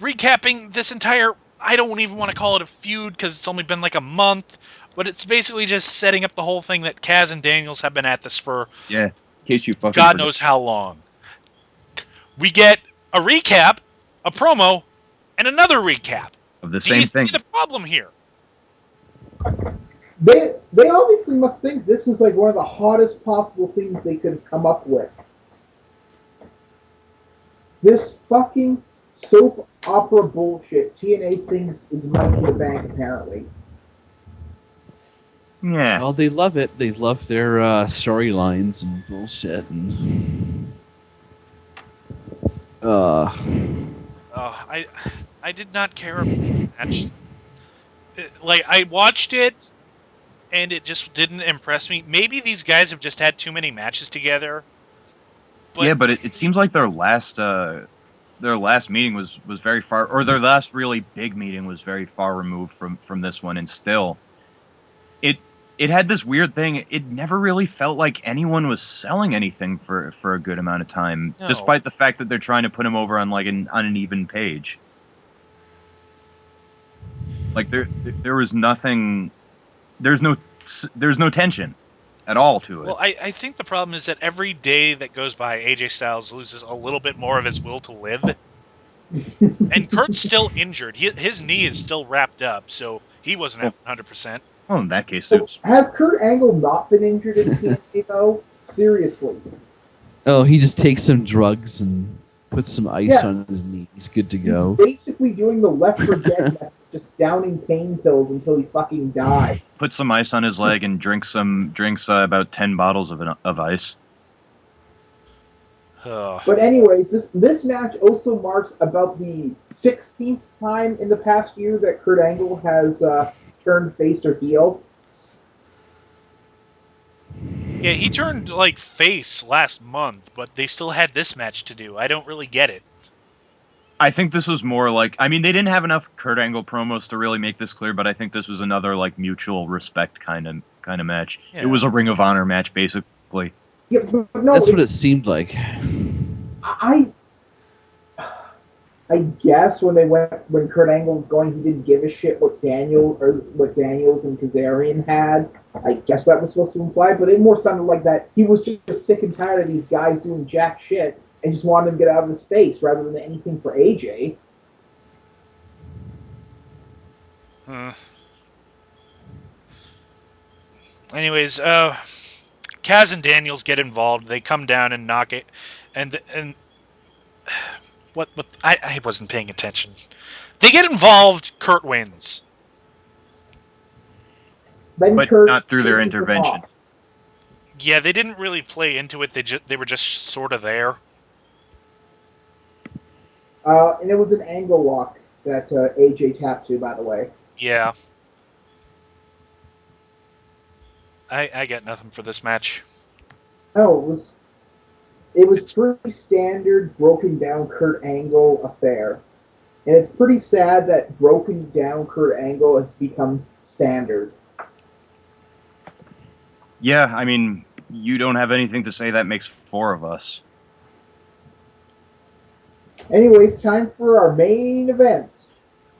recapping this entire, I don't even want to call it a feud because it's only been like a month, but it's basically just setting up the whole thing that Kaz and Daniels have been at this for Yeah, in case you fucking God forget knows how long. We get a recap, a promo, and another recap. of the Do you same see thing. the problem here? They obviously must think this is like one of the hottest possible things they could come up with. This fucking soap opera bullshit TNA thinks is money in the bank, apparently. Yeah, Well, they love it. They love their storylines and bullshit and. I did not care about the match. Like, I watched it, and it just didn't impress me. Maybe these guys have just had too many matches together. But yeah, but it seems like their last meeting was very far, or their last really big meeting was very far removed from this one, and still it it had this weird thing. It never really felt like anyone was selling anything for a good amount of time, no. despite the fact that they're trying to put him over on like on an even page. Like there was nothing. There's no there's no tension at all to it. Well, I think the problem is that every day that goes by, AJ Styles loses a little bit more of his will to live. And Kurt's still injured. His knee is still wrapped up, so he wasn't at 100%. Well, in that case, it was Has Kurt Angle not been injured in TNA, though? Seriously. Oh, he just takes some drugs and puts some ice Yeah. on his knee. He's good to He's go. basically doing the Left 4 Dead method, just downing pain pills until he fucking dies. put some ice on his leg and drinks about 10 bottles of ice. Ugh. But anyways, this match also marks about the 16th time in the past year that Kurt Angle has turned face or heel. Yeah, he turned like face last month, but they still had this match to do. I don't really get it. I think this was more like, I mean, they didn't have enough Kurt Angle promos to really make this clear, but I think this was another like mutual respect kind of match. Yeah. It was a Ring of Honor match basically. Yeah, but no, That's what it seemed like. I guess when Kurt Angle was going, he didn't give a shit what Daniels and Kazarian had. I guess that was supposed to imply, but it more sounded like that he was just sick and tired of these guys doing jack shit and just wanted to get out of his face rather than anything for AJ. Anyways, Kaz and Daniels get involved. They come down and knock it, and what I wasn't paying attention. They get involved. Kurt wins. Then But Kurt not through their chases them intervention. off. Yeah, they didn't really play into it. They were just sort of there. And it was an angle lock that AJ tapped to, by the way. Yeah. I get nothing for this match. Oh, it was pretty standard broken down Kurt Angle affair. And it's pretty sad that broken down Kurt Angle has become standard. Yeah, I mean, you don't have anything to say that makes 4 of us. Anyways, time for our main event.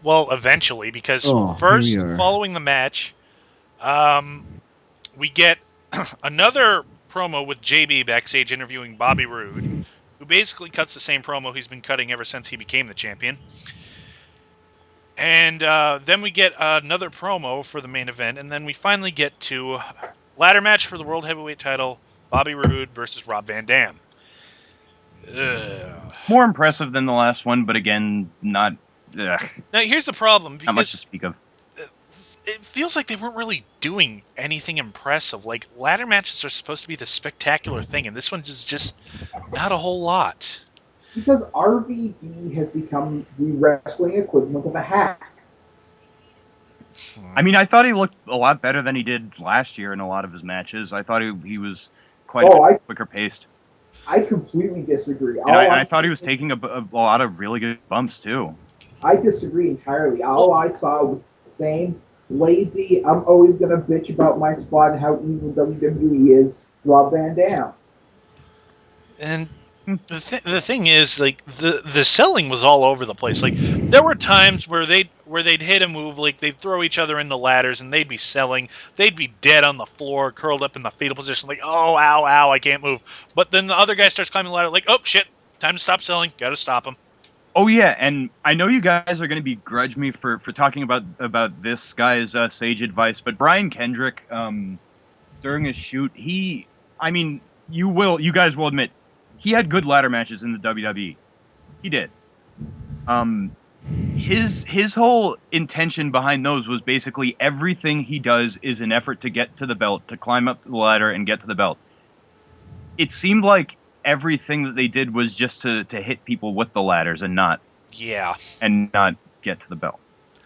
Well, eventually, because Oh, first, here we are. following the match, We get another promo with JB backstage interviewing Bobby Roode, who basically cuts the same promo he's been cutting ever since he became the champion. And then we get another promo for the main event, and then we finally get to ladder match for the World Heavyweight title, Bobby Roode versus Rob Van Dam. Ugh. More impressive than the last one, but again, not Now, here's the problem, not much to because speak of. it feels like they weren't really doing anything impressive. Like, ladder matches are supposed to be the spectacular thing, and this one is just not a whole lot. Because RVD has become the wrestling equivalent of a hack. I mean, I thought he looked a lot better than he did last year in a lot of his matches. I thought he was quite a Oh, bit quicker paced. I completely disagree. And All I I thought he see was taking a lot of really good bumps, too. I disagree entirely. All I saw was the same lazy, I'm always going to bitch about my spot and how evil WWE is, Rob Van Dam. And the thing is, like, the selling was all over the place. Like, there were times where they'd hit a move, like they'd throw each other in the ladders and they'd be selling. They'd be dead on the floor, curled up in the fetal position, like, oh, ow, ow, I can't move. But then the other guy starts climbing the ladder, like, oh shit, time to stop selling, gotta stop him. Oh yeah, and I know you guys are going to begrudge me for talking about this guy's sage advice, but Brian Kendrick, during his shoot, I mean, you guys will admit, he had good ladder matches in the WWE. He did. Um, his whole intention behind those was basically everything he does is an effort to get to the belt, to climb up the ladder and get to the belt. It seemed like everything that they did was just to hit people with the ladders Yeah. and not get to the belt.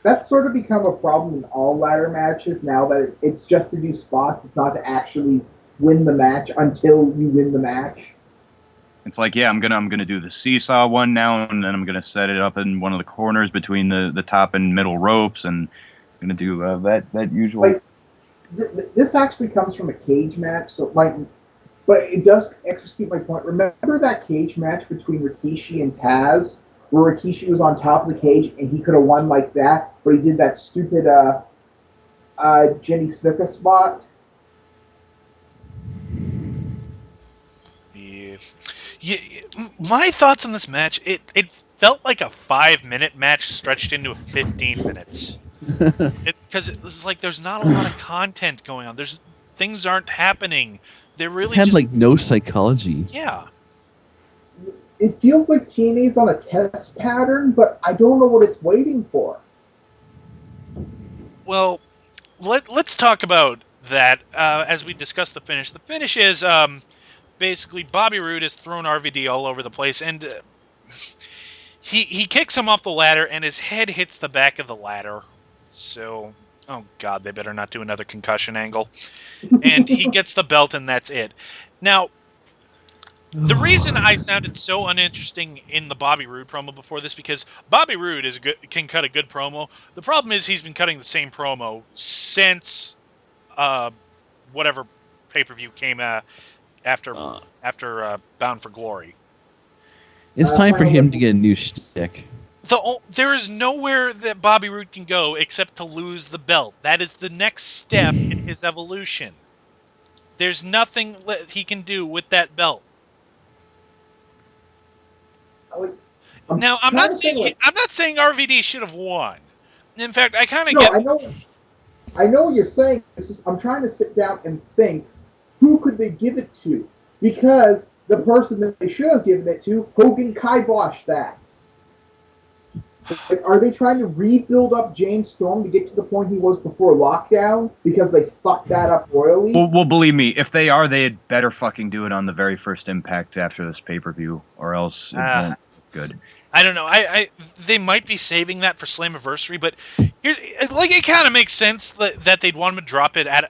That's sort of become a problem in all ladder matches now that it's just to do spots. It's not to actually win the match until you win the match. It's like, yeah, I'm gonna do the seesaw one now, and then I'm gonna set it up in one of the corners between the top and middle ropes, and I'm gonna do that usual. Like, this actually comes from a cage match, so but it does execute my point. Remember that cage match between Rikishi and Taz, where Rikishi was on top of the cage and he could have won like that, but he did that stupid Jenny Snuka spot. Yeah. Yeah, my thoughts on this match, it felt like a 5-minute match stretched into 15 minutes. Because it was like there's not a lot of content going on. Things aren't happening. They're It really had just, like no psychology. yeah. It feels like TNA's on a test pattern, but I don't know what it's waiting for. Well, let's talk about that as we discuss the finish. The finish is basically Bobby Roode has thrown RVD all over the place, and he kicks him off the ladder, and his head hits the back of the ladder. So, oh god, they better not do another concussion angle. And he gets the belt, and that's it. Now, the reason I sounded so uninteresting in the Bobby Roode promo before this, because Bobby Roode can cut a good promo. The problem is he's been cutting the same promo since whatever pay-per-view came after Uh, Bound for Glory. it's time for Final him to Wrestle- get a new shtick. There is nowhere that Bobby Roode can go except to lose the belt. That is the next step in his evolution. There's nothing he can do with that belt. like, I'm Now, trying to think like, I'm not saying RVD should have won. In fact, I kind of no, get. I know what you're saying. It's just I'm trying to sit down and think who could they give it to? Because the person that they should have given it to, Hogan kiboshed that. Like, are they trying to rebuild up James Storm to get to the point he was before lockdown because they fucked that up royally? Well, believe me, if they are, they had better fucking do it on the very first Impact after this pay-per-view, or else it won't look good. I don't know. They might be saving that for Slammiversary, but here, like, it kind of makes sense that they'd want to drop it at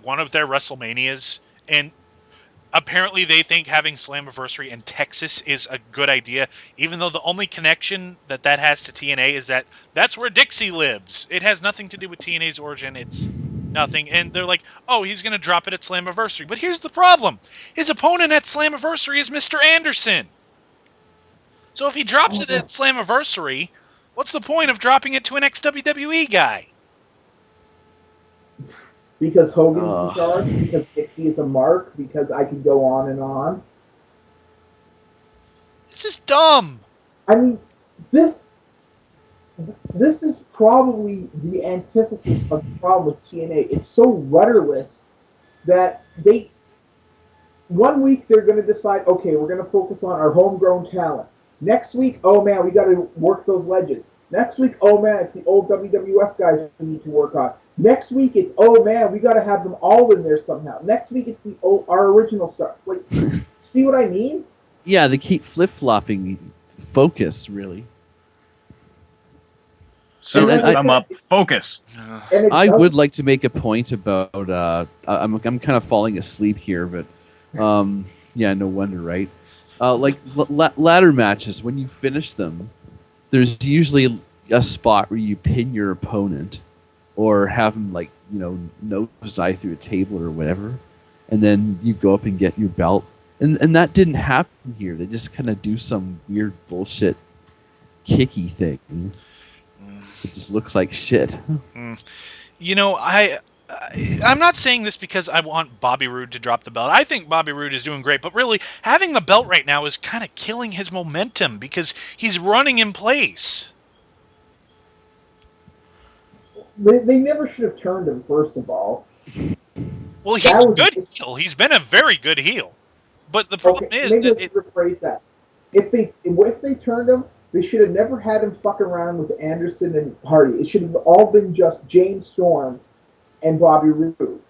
one of their WrestleManias, and apparently they think having Slammiversary in Texas is a good idea, even though the only connection that has to TNA is that's where Dixie lives. It has nothing to do with TNA's origin. It's nothing. And they're like, oh, he's going to drop it at Slammiversary. But here's the problem. His opponent at Slammiversary is Mr. Anderson. So if he drops it at Slammiversary, what's the point of dropping it to an ex-WWE guy? because Hogan's in Ugh. charge, because Dixie is a mark, because I can go on and on. This is dumb. I mean, this this is probably the antithesis of the problem with TNA. It's so rudderless that they one week they're going to decide, okay, we're going to focus on our homegrown talent. Next week, oh man, we got to work those legends. Next week, oh man, it's the old WWF guys we need to work on. Next week, it's oh man, we got to have them all in there somehow. Next week, it's the our original stars. Like, see what I mean? Yeah, they keep flip-flopping focus, really. So And to sum up, focus. And it I doesn't- would like to make a point about. I'm kind of falling asleep here, but yeah, no wonder, right? Like ladder matches, when you finish them, there's usually a spot where you pin your opponent, or have them like nose dive through a table or whatever, and then you go up and get your belt. And that didn't happen here. They just kind of do some weird bullshit kicky thing. It just looks like shit. You know, I'm not saying this because I want Bobby Roode to drop the belt. I think Bobby Roode is doing great, but really, having the belt right now is kind of killing his momentum because he's running in place. they never should have turned him, first of all. Well, he's That a was good heel. He's been a very good heel. But the problem okay. is Maybe that let's rephrase that. If they turned him, they should have never had him fuck around with Anderson and Hardy. It should have all been just James Storm and Bobby Roode.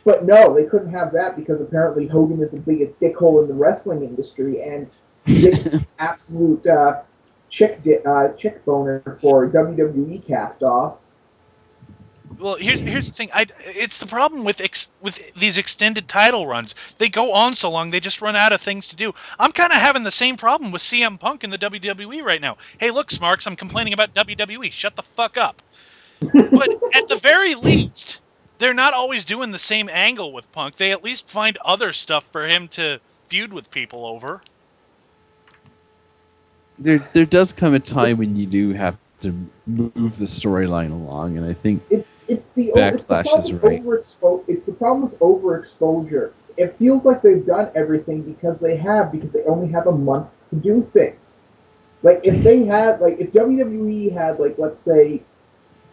But no, they couldn't have that because apparently Hogan is the biggest dickhole in the wrestling industry, and Dick's absolute chick boner for WWE cast-offs. well, here's the thing. It's the problem with with these extended title runs. They go on so long, they just run out of things to do. I'm kind of having the same problem with CM Punk in the WWE right now. Hey, look, Smarks, I'm complaining about WWE. Shut the fuck up. But at the very least, they're not always doing the same angle with Punk. They at least find other stuff for him to feud with people over. There does come a time when you do have to move the storyline along, and I think It's the Backlash is right. It's the problem with overexposure. It feels like they've done everything because they only have a month to do things. Like if WWE had like let's say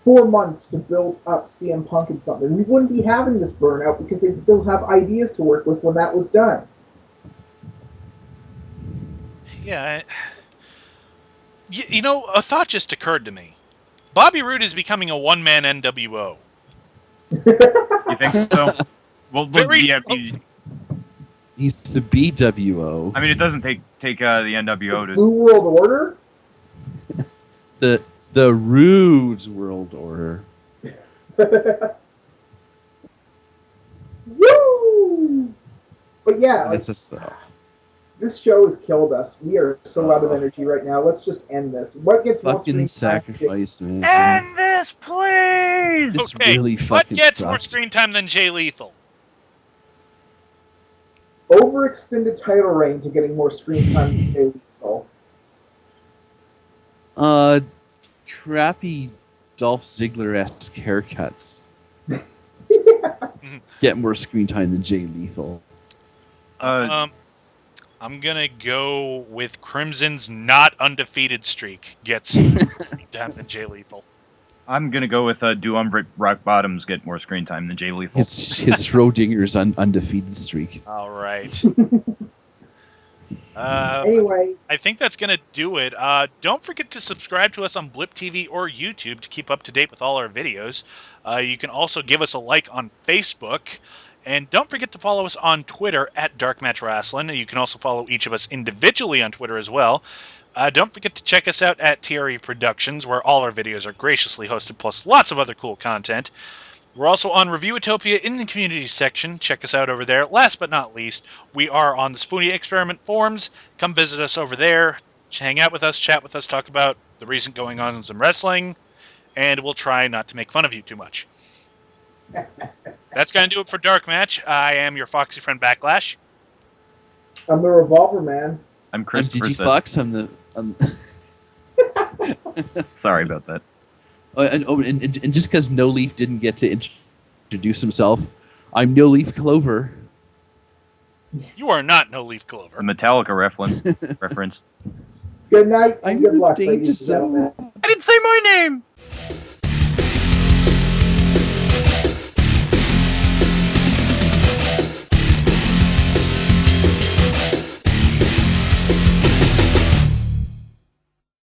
4 months to build up CM Punk and something, we wouldn't be having this burnout because they'd still have ideas to work with when that was done. Yeah. You know, a thought just occurred to me. Bobby Roode is becoming a one-man NWO. You think so? Well, Very yeah, he's the BWO. I mean, it doesn't take the NWO to. Blue World Order. The Rude's World Order. Woo! But yeah, like, That's just this show has killed us. We are so out of energy right now. Let's just end this. What gets more fucking screen time? sacrifice, man. End this, please. This Okay, really what fucking gets more sucks. screen time than Jay Lethal? Overextended title reigns are getting more screen time than Jay Lethal. Crappy Dolph Ziggler-esque haircuts get more screen time than Jay Lethal. I'm gonna go with Crimson's not undefeated streak gets screen time than Jay Lethal. I'm gonna go with do Rock Bottoms get more screen time than Jay Lethal. His Schrodinger's undefeated streak. All right. Anyway, I think that's going to do it. Don't forget to subscribe to us on Blip TV or YouTube to keep up to date with all our videos. You can also give us a like on Facebook. And don't forget to follow us on Twitter at DarkMatch Wrestling. You can also follow each of us individually on Twitter as well. Don't forget to check us out at TRE Productions, where all our videos are graciously hosted, plus lots of other cool content. We're also on Reviewtopia in the community section. Check us out over there. Last but not least, we are on the Spoonie Experiment forums. Come visit us over there. Hang out with us, chat with us, talk about the recent going on in some wrestling, and we'll try not to make fun of you too much. That's going to do it for Dark Match. I am your foxy friend Backlash. I'm the Revolver Man. I'm Christopher. Digifox. Sorry about that. And just because No Leaf didn't get to introduce himself. I'm No Leaf Clover. You are not No Leaf The Clover. Metallica reference. Good night and I'm good the luck, Danger ladies and gentlemen. Zone. I didn't say my name.